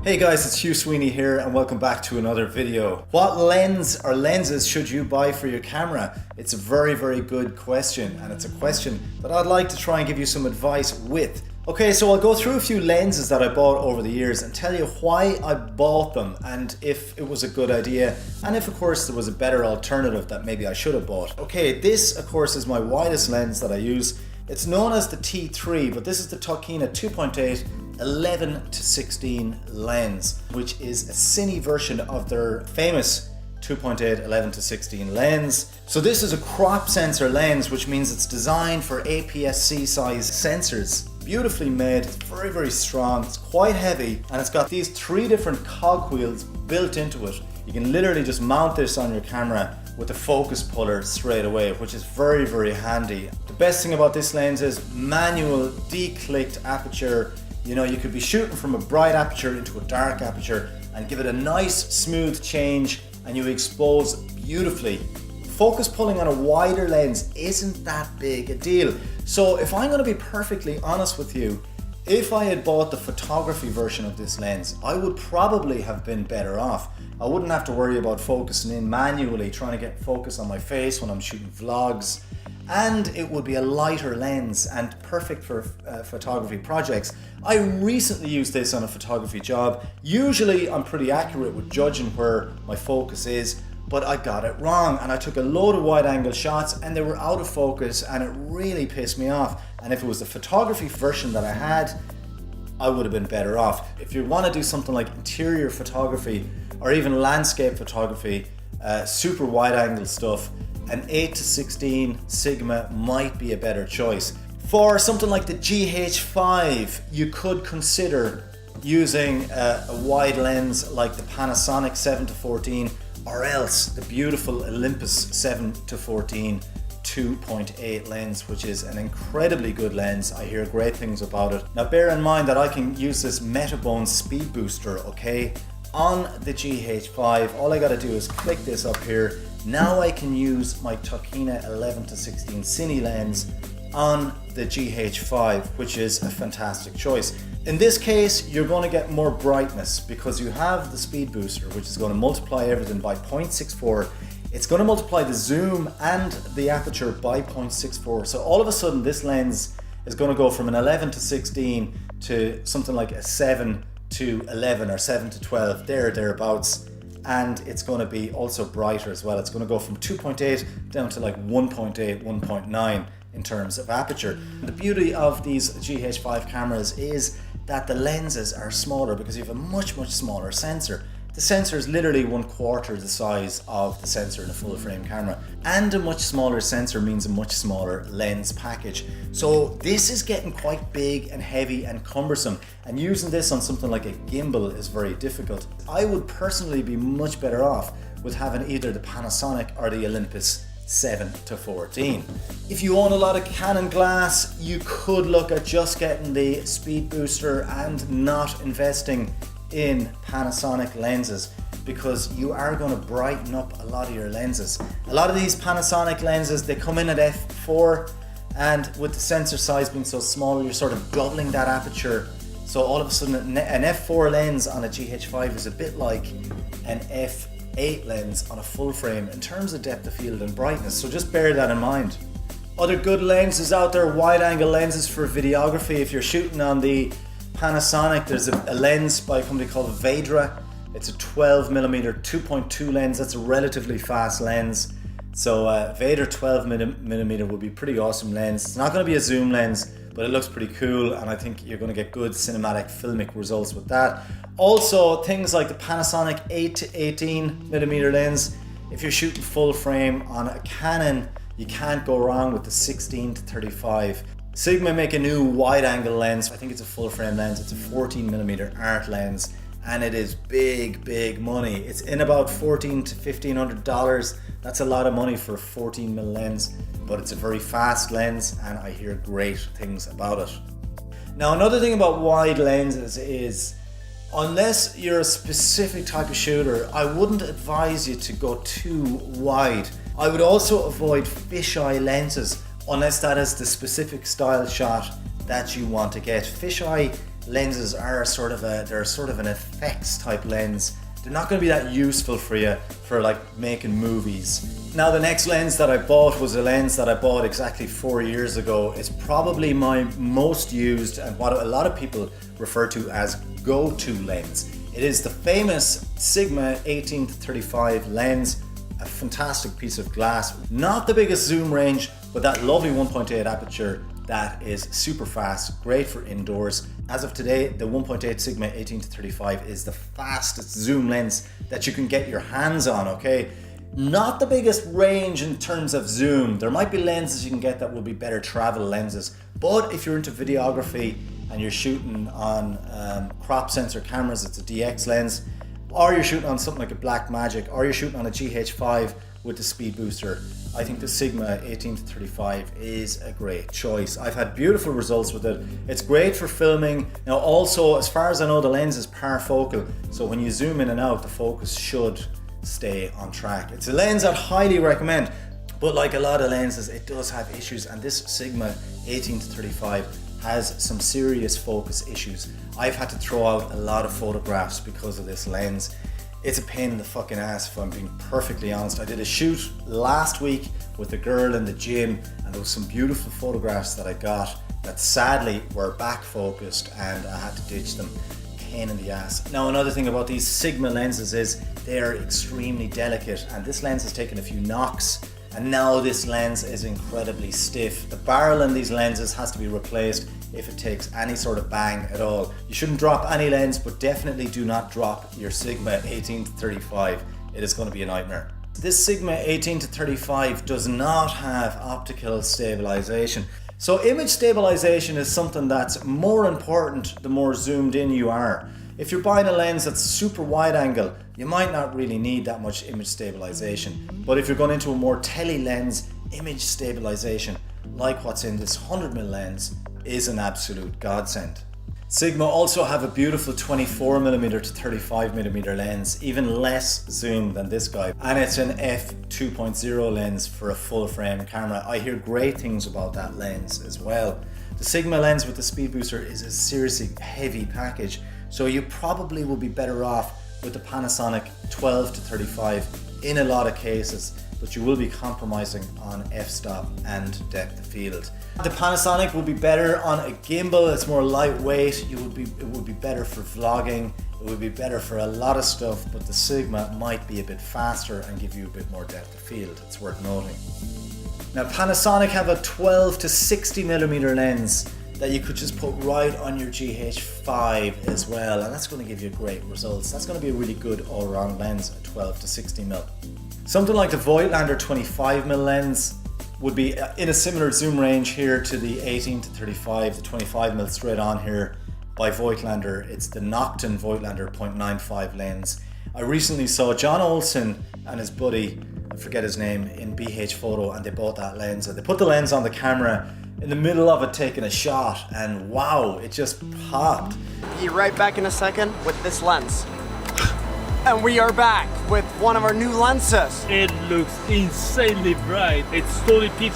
Hey guys, it's Hugh Sweeney here and welcome back to another video. What lens or lenses should you buy for your camera? It's a very good question, and it's a question that I'd like to try and give you some advice with. Okay, so I'll go through a few lenses that I bought over the years and tell you why I bought them and if it was a good idea, and if of course there was a better alternative that maybe I should have bought. Okay, this of course is my widest lens that I use. It's known as the T3, but this is the Tokina 2.8 11-16 lens, which is a cine version of their famous 2.8 11-16 lens. So this is a crop sensor lens, which means it's designed for APS-C size sensors. Beautifully made, it's very strong, it's quite heavy, and it's got these 3 different cogwheels built into it. You can literally just mount this on your camera with the focus puller straight away, which is very handy. The best thing about this lens is manual declicked aperture. You know, you could be shooting from a bright aperture into a dark aperture and give it a nice smooth change, and you expose beautifully. Focus pulling on a wider lens isn't that big a deal. So if I'm going to be perfectly honest with you, if I had bought the photography version of this lens, I would probably have been better off. I wouldn't have to worry about focusing in manually, trying to get focus on my face when I'm shooting vlogs. And it would be a lighter lens and perfect for photography projects. I recently used this on a photography job. Usually I'm pretty accurate with judging where my focus is, but I got it wrong and I took a load of wide angle shots and they were out of focus, and it really pissed me off. And if it was the photography version that I had, I would have been better off. If you want to do something like interior photography or even landscape photography, super wide angle stuff, an 8-16 Sigma might be a better choice. For something like the GH5, you could consider using a wide lens like the Panasonic 7-14, or else the beautiful Olympus 7-14 2.8 lens, which is an incredibly good lens. I hear great things about it. Now bear in mind that I can use this Metabone speed booster, okay? On the GH5, all I gotta do is click this up here. Now I can use my Tokina 11-16 cine lens on the GH5, which is a fantastic choice. In this case, you're going to get more brightness because you have the speed booster, which is going to multiply everything by 0.64. It's going to multiply the zoom and the aperture by 0.64. So all of a sudden this lens is going to go from an 11-16 to something like a 7-11 or 7-12, thereabouts. And it's going to be also brighter as well. It's going to go from 2.8 down to like 1.8, 1.9 in terms of aperture. The beauty of these GH5 cameras is that the lenses are smaller because you have a much smaller sensor. The sensor is literally 1/4 the size of the sensor in a full frame camera, and a much smaller sensor means a much smaller lens package. So this is getting quite big and heavy and cumbersome, and using this on something like a gimbal is very difficult. I would personally be much better off with having either the Panasonic or the Olympus 7-14. If you own a lot of Canon glass, you could look at just getting the speed booster and not investing in Panasonic lenses, because you are going to brighten up a lot of your lenses. A lot of these Panasonic lenses, they come in at f4, and with the sensor size being so small, you're sort of doubling that aperture. So all of a sudden an f4 lens on a GH5 is a bit like an f8 lens on a full frame in terms of depth of field and brightness, so just bear that in mind. Other good lenses out there, wide angle lenses for videography. If you're shooting on the Panasonic, there's a lens by a company called Vaidra. It's a 12mm 2.2 lens. That's a relatively fast lens. So Vaidra 12mm would be a pretty awesome lens. It's not going to be a zoom lens, but it looks pretty cool, and I think you're going to get good cinematic filmic results with that. Also, things like the Panasonic 8-18mm lens. If you're shooting full frame on a Canon, you can't go wrong with the 16-35. Sigma make a new wide angle lens. I think it's a full frame lens. It's a 14mm art lens, and it is big money. It's in about $1,400 to $1,500. That's a lot of money for a 14mm lens, but it's a very fast lens and I hear great things about it. Now, another thing about wide lenses is, unless you're a specific type of shooter, I wouldn't advise you to go too wide. I would also avoid fisheye lenses unless that is the specific style shot that you want to get. Fisheye lenses are they're sort of an effects type lens. They're not going to be that useful for you for like making movies. Now the next lens that I bought was a lens that I bought exactly 4 years ago. It's probably my most used and what a lot of people refer to as go-to lens. It is the famous Sigma 18-35 lens, a fantastic piece of glass. Not the biggest zoom range, but that lovely 1.8 aperture that is super fast, great for indoors. As of today, the 1.8 Sigma 18-35 is the fastest zoom lens that you can get your hands on, okay? Not the biggest range in terms of zoom. There might be lenses you can get that will be better travel lenses, but if you're into videography and you're shooting on crop sensor cameras, it's a DX lens, or you're shooting on something like a Blackmagic, or you're shooting on a GH5 with the speed booster, I think the Sigma 18-35 is a great choice. I've had beautiful results with it. It's great for filming. Now also, as far as I know, the lens is parafocal, so when you zoom in and out, the focus should stay on track. It's a lens I'd highly recommend, but like a lot of lenses, it does have issues, and this Sigma 18-35 has some serious focus issues. I've had to throw out a lot of photographs because of this lens. It's a pain in the fucking ass, if I'm being perfectly honest. I did a shoot last week with a girl in the gym, and there was some beautiful photographs that I got that sadly were back focused and I had to ditch them. Pain in the ass. Now another thing about these Sigma lenses is they're extremely delicate, and this lens has taken a few knocks, and now this lens is incredibly stiff. The barrel in these lenses has to be replaced if it takes any sort of bang at all. You shouldn't drop any lens, but definitely do not drop your Sigma 18-35. It is going to be a nightmare. This Sigma 18-35 does not have optical stabilization. So image stabilization is something that's more important the more zoomed in you are. If you're buying a lens that's super wide angle, you might not really need that much image stabilization. But if you're going into a more tele lens, image stabilization, like what's in this 100mm lens, is an absolute godsend. Sigma also have a beautiful 24mm to 35mm lens, even less zoom than this guy, and it's an f2.0 lens for a full frame camera. I hear great things about that lens as well. The Sigma lens with the speed booster is a seriously heavy package, so you probably will be better off with the Panasonic 12-35 in a lot of cases, but you will be compromising on f-stop and depth of field. The Panasonic will be better on a gimbal. It's more lightweight. It would be better for vlogging. It would be better for a lot of stuff, but the Sigma might be a bit faster and give you a bit more depth of field. It's worth noting. Now Panasonic have a 12-60mm lens that you could just put right on your GH5 as well, and that's going to give you great results. That's going to be a really good all-round lens at 12-60mm. Something like the Wideangle 25mm lens would be in a similar zoom range here to the 18-35, the 25mm straight on here by Wideangle. It's the Nocton Wideangle 0.95 lens. I recently saw John Olsen and his buddy, I forget his name, in BH Photo, and they bought that lens, and they put the lens on the camera in the middle of it taking a shot, and wow, it just popped. Be right back in a second with this lens. And we are back with one of our new lenses. It looks insanely bright. It's totally pitch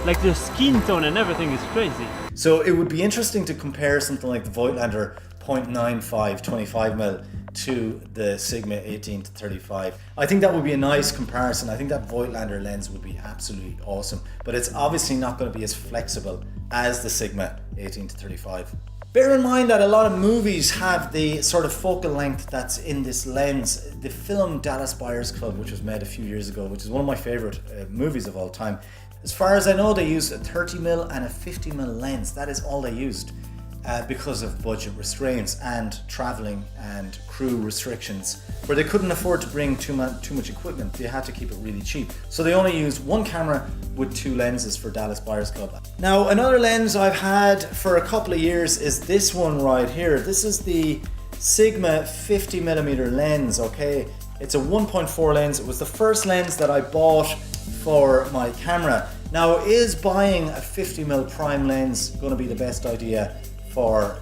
like the skin tone and everything is crazy. So it would be interesting to compare something like the Wideangle 0.95 25mm to the Sigma 18-35. I think that would be a nice comparison. I think that Wideangle lens would be absolutely awesome, but it's obviously not going to be as flexible as the Sigma 18-35. Bear in mind that a lot of movies have the sort of focal length that's in this lens. The film Dallas Buyers Club, which was made a few years ago, which is one of my favorite movies of all time. As far as I know, they used a 30mm and a 50mm lens. That is all they used because of budget restraints and traveling and crew restrictions, where they couldn't afford to bring too much equipment. They had to keep it really cheap. So they only used one camera with two lenses for Dallas Buyers Club. Now, another lens I've had for a couple of years is this one right here. This is the Sigma 50mm lens, okay? It's a 1.4 lens. It was the first lens that I bought for my camera. Now, is buying a 50mm prime lens going to be the best idea for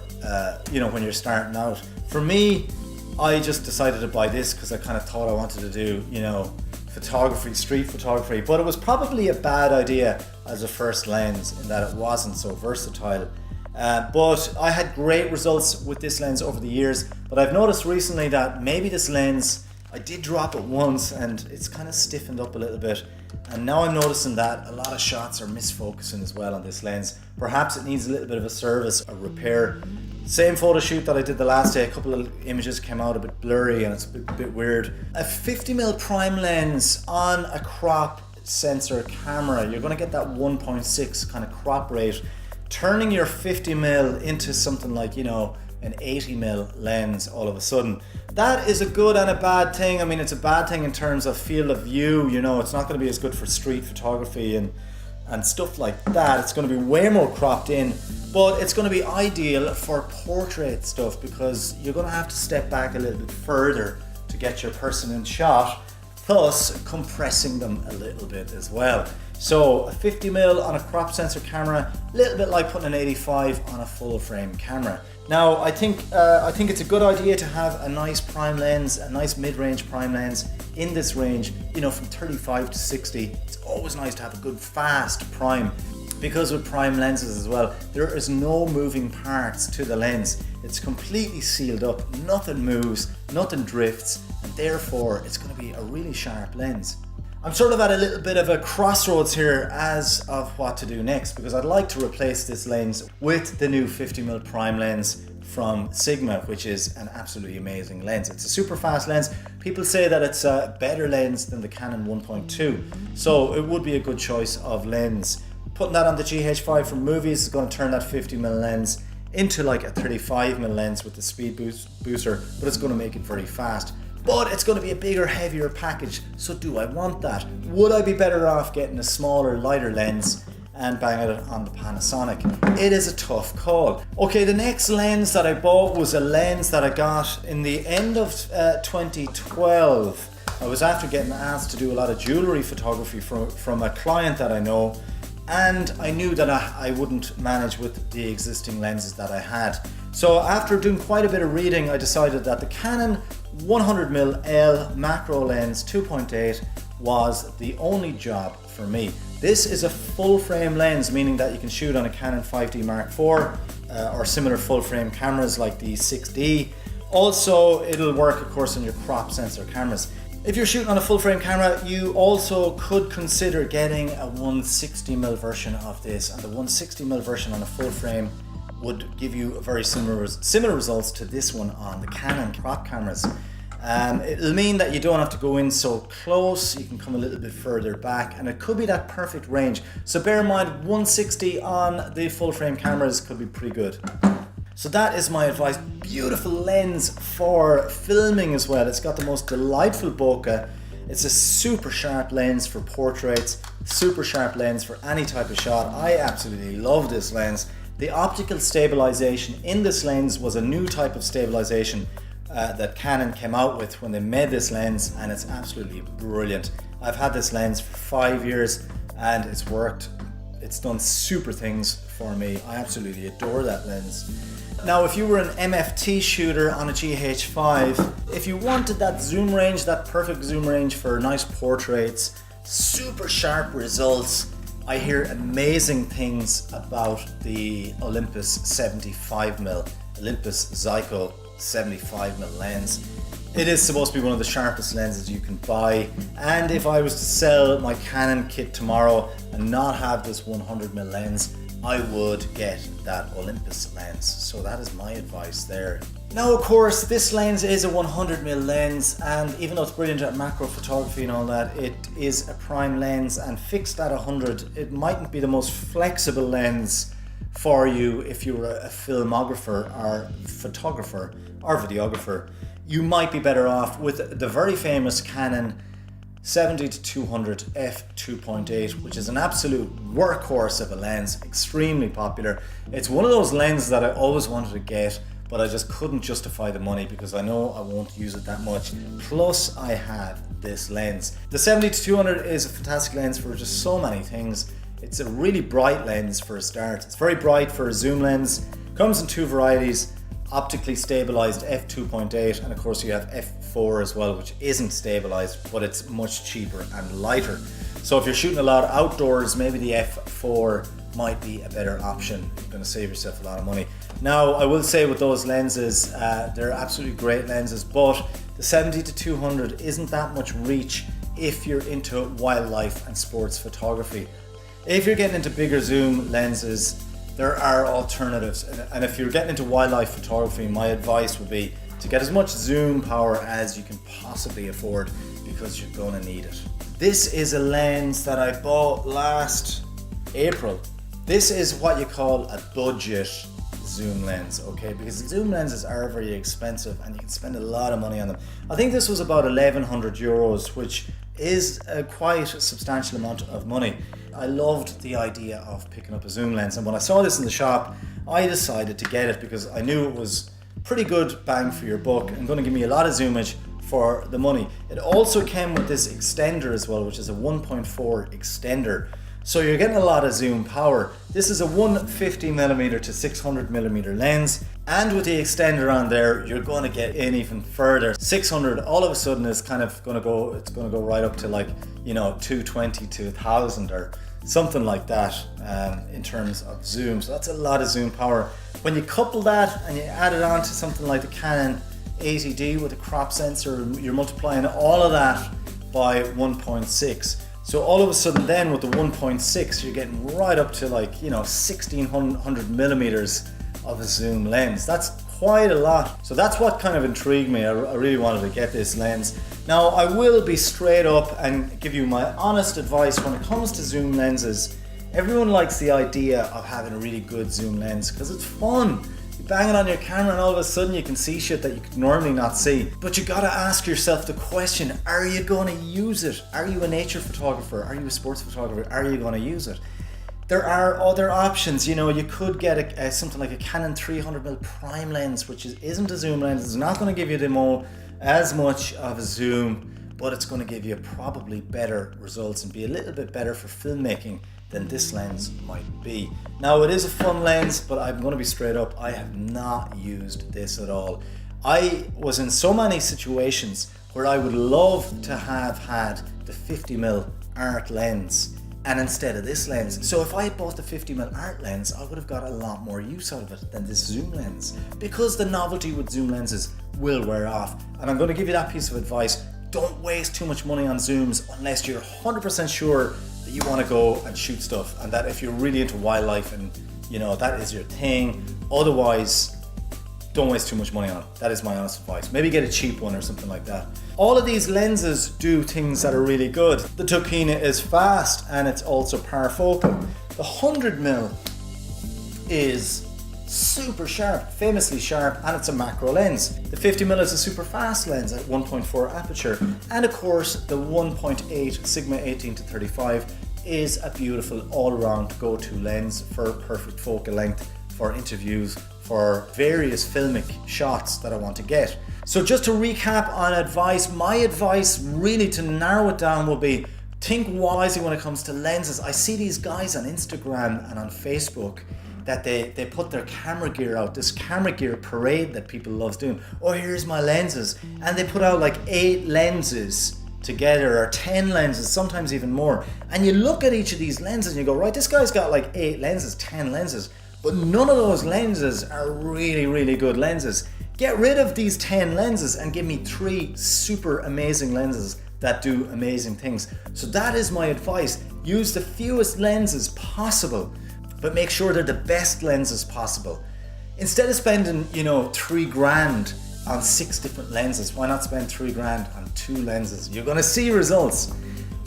when you're starting out? For me, I just decided to buy this because I kind of thought I wanted to do photography, street photography, but it was probably a bad idea as a first lens in that it wasn't so versatile. But I had great results with this lens over the years, but I've noticed recently that maybe this lens, I did drop it once and it's kind of stiffened up a little bit, and now I'm noticing that a lot of shots are misfocusing as well on this lens. Perhaps it needs a little bit of a service, a repair. Same photo shoot that I did the last day, a couple of images came out a bit blurry and it's a bit weird. A 50mm prime lens on a crop sensor camera, you're going to get that 1.6 kind of crop rate. Turning your 50mm into something like, you know, an 80mm lens all of a sudden, that is a good and a bad thing. I mean, it's a bad thing in terms of field of view, you know, it's not going to be as good for street photography and stuff like that. It's going to be way more cropped in, but it's going to be ideal for portrait stuff because you're going to have to step back a little bit further to get your person in shot, plus compressing them a little bit as well. So a 50mm on a crop sensor camera, a little bit like putting an 85 on a full frame camera. Now I think it's a good idea to have a nice prime lens, a nice mid-range prime lens in this range, you know, from 35 to 60. It's always nice to have a good fast prime, because with prime lenses as well, there is no moving parts to the lens. It's completely sealed up, nothing moves, nothing drifts, and therefore it's going to be a really sharp lens. I'm sort of at a little bit of a crossroads here as of what to do next, because I'd like to replace this lens with the new 50mm prime lens from Sigma, which is an absolutely amazing lens. It's a super fast lens. People say that it's a better lens than the Canon 1.2, so it would be a good choice of lens. Putting that on the GH5 for movies is going to turn that 50mm lens into like a 35mm lens with the speed booster, but it's going to make it very fast. But it's going to be a bigger, heavier package, so do I want that? Would I be better off getting a smaller, lighter lens and banging it on the Panasonic? It is a tough call. Okay, the next lens that I bought was a lens that I got in the end of 2012. I was after getting asked to do a lot of jewellery photography from a client that I know, and I knew that I wouldn't manage with the existing lenses that I had. So after doing quite a bit of reading, I decided that the Canon 100mm L macro lens 2.8 was the only job for me. This is a full frame lens, meaning that you can shoot on a Canon 5D Mark IV or similar full frame cameras like the 6D. Also, it'll work of course on your crop sensor cameras. If you're shooting on a full frame camera, you also could consider getting a 160mm version of this, and the 160mm version on a full frame would give you very similar results to this one on the Canon crop cameras. It'll mean that you don't have to go in so close, you can come a little bit further back, and it could be that perfect range. So bear in mind, 160 on the full frame cameras could be pretty good. So that is my advice. Beautiful lens for filming as well. It's got the most delightful bokeh. It's a super sharp lens for portraits, super sharp lens for any type of shot. I absolutely love this lens. The optical stabilization in this lens was a new type of stabilization that Canon came out with when they made this lens, and it's absolutely brilliant. I've had this lens for 5 years and it's worked. It's done super things for me. I absolutely adore that lens. Now, if you were an MFT shooter on a GH5, if you wanted that zoom range, that perfect zoom range for nice portraits, super sharp results, I hear amazing things about the Olympus 75mm, Olympus Zyko 75mm lens. It is supposed to be one of the sharpest lenses you can buy, and if I was to sell my Canon kit tomorrow and not have this 100mm lens, I would get that Olympus lens. So that is my advice there. Now, of course, this lens is a 100mm lens, and even though it's brilliant at macro photography and all that, it is a prime lens, and fixed at 100, it mightn't be the most flexible lens for you if you were a filmographer or photographer or videographer. You might be better off with the very famous Canon 70-200 f2.8, which is an absolute workhorse of a lens, extremely popular. It's one of those lenses that I always wanted to get, but I just couldn't justify the money because I know I won't use it that much. Plus, I have this lens. The 70-200 is a fantastic lens for just so many things. It's a really bright lens for a start. It's very bright for a zoom lens. Comes in two varieties: optically stabilized f2.8, and of course you have f4 as well, which isn't stabilized, but it's much cheaper and lighter. So if you're shooting a lot outdoors, maybe the f4 might be a better option. You're going to save yourself a lot of money. Now, I will say with those lenses, they're absolutely great lenses, but the 70 to 200 isn't that much reach if you're into wildlife and sports photography. If you're getting into bigger zoom lenses, there are alternatives. And if you're getting into wildlife photography, my advice would be to get as much zoom power as you can possibly afford, because you're going to need it. This is a lens that I bought last April. This is what you call a budget zoom lens, okay? Because zoom lenses are very expensive and you can spend a lot of money on them. I think this was about 1,100 euros, which is quite a substantial amount of money. I loved the idea of picking up a zoom lens, and when I saw this in the shop, I decided to get it because I knew it was pretty good bang for your buck and going to give me a lot of zoomage for the money. It also came with this extender as well, which is a 1.4 extender. So you're getting a lot of zoom power. This is a 150mm to 600mm lens, and with the extender on there, you're going to get in even further. 600 all of a sudden is kind of going to go, it's going to go right up to like, you know, 220 to 1000 or something like that in terms of zoom. So that's a lot of zoom power. When you couple that and you add it on to something like the Canon 80D with a crop sensor, you're multiplying all of that by 1.6. So all of a sudden then with the 1.6, you're getting right up to like, you know, 1600 millimeters of a zoom lens. That's quite a lot. So that's what kind of intrigued me. I really wanted to get this lens. Now I will be straight up and give you my honest advice when it comes to zoom lenses. Everyone likes the idea of having a really good zoom lens because it's fun. You bang it on your camera and all of a sudden you can see shit that you could normally not see. But you gotta ask yourself the question, are you gonna use it? Are you a nature photographer? Are you a sports photographer? Are you gonna use it? There are other options. You know, you could get something like a Canon 300mm prime lens, which isn't a zoom lens. It's not gonna give you as much of a zoom, but it's gonna give you probably better results and be a little bit better for filmmaking than this lens might be. Now it is a fun lens, but I'm going to be straight up, I have not used this at all. I was in so many situations where I would love to have had the 50mm art lens and instead of this lens. So if I had bought the 50mm art lens, I would have got a lot more use out of it than this zoom lens, because the novelty with zoom lenses will wear off. And I'm going to give you that piece of advice. Don't waste too much money on zooms unless you're 100% sure that you want to go and shoot stuff, and that if you're really into wildlife and you know that is your thing. Otherwise, don't waste too much money on it. That is my honest advice. Maybe get a cheap one or something like that. All of these lenses do things that are really good. The Tokina is fast and it's also parafocal. The 100mm is super sharp, famously sharp, and it's a macro lens. The 50mm is a super fast lens at 1.4 aperture, and of course the 1.8 Sigma 18 to 35 is a beautiful all-around go-to lens for perfect focal length, for interviews, for various filmic shots that I want to get. So just to recap on advice, my advice really to narrow it down will be think wisely when it comes to lenses. I see these guys on Instagram and on Facebook that they put their camera gear out, this camera gear parade that people love doing. Oh, here's my lenses. And they put out like 8 lenses together, or 10 lenses, sometimes even more. And you look at each of these lenses and you go, right, this guy's got like 8 lenses, 10 lenses, but none of those lenses are really, really good lenses. Get rid of these 10 lenses and give me 3 super amazing lenses that do amazing things. So that is my advice. Use the fewest lenses possible, but make sure they're the best lenses possible. Instead of spending, you know, 3 grand on 6 different lenses, why not spend 3 grand on 2 lenses? You're gonna see results.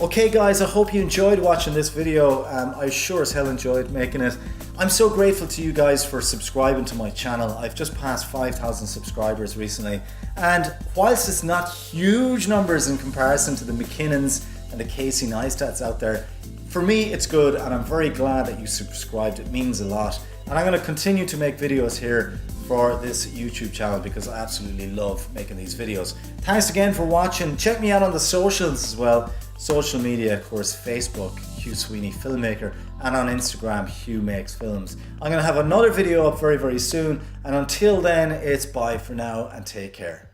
Okay guys, I hope you enjoyed watching this video. I sure as hell enjoyed making it. I'm so grateful to you guys for subscribing to my channel. I've just passed 5,000 subscribers recently, and whilst it's not huge numbers in comparison to the McKinnons and the Casey Neistats out there, for me it's good, and I'm very glad that you subscribed. It means a lot, and I'm going to continue to make videos here for this YouTube channel because I absolutely love making these videos. Thanks again for watching. Check me out on the socials as well. Social media, of course, Facebook, Hugh Sweeney Filmmaker, and on Instagram, Hugh Makes Films. I'm going to have another video up very, very soon, and until then, it's bye for now and take care.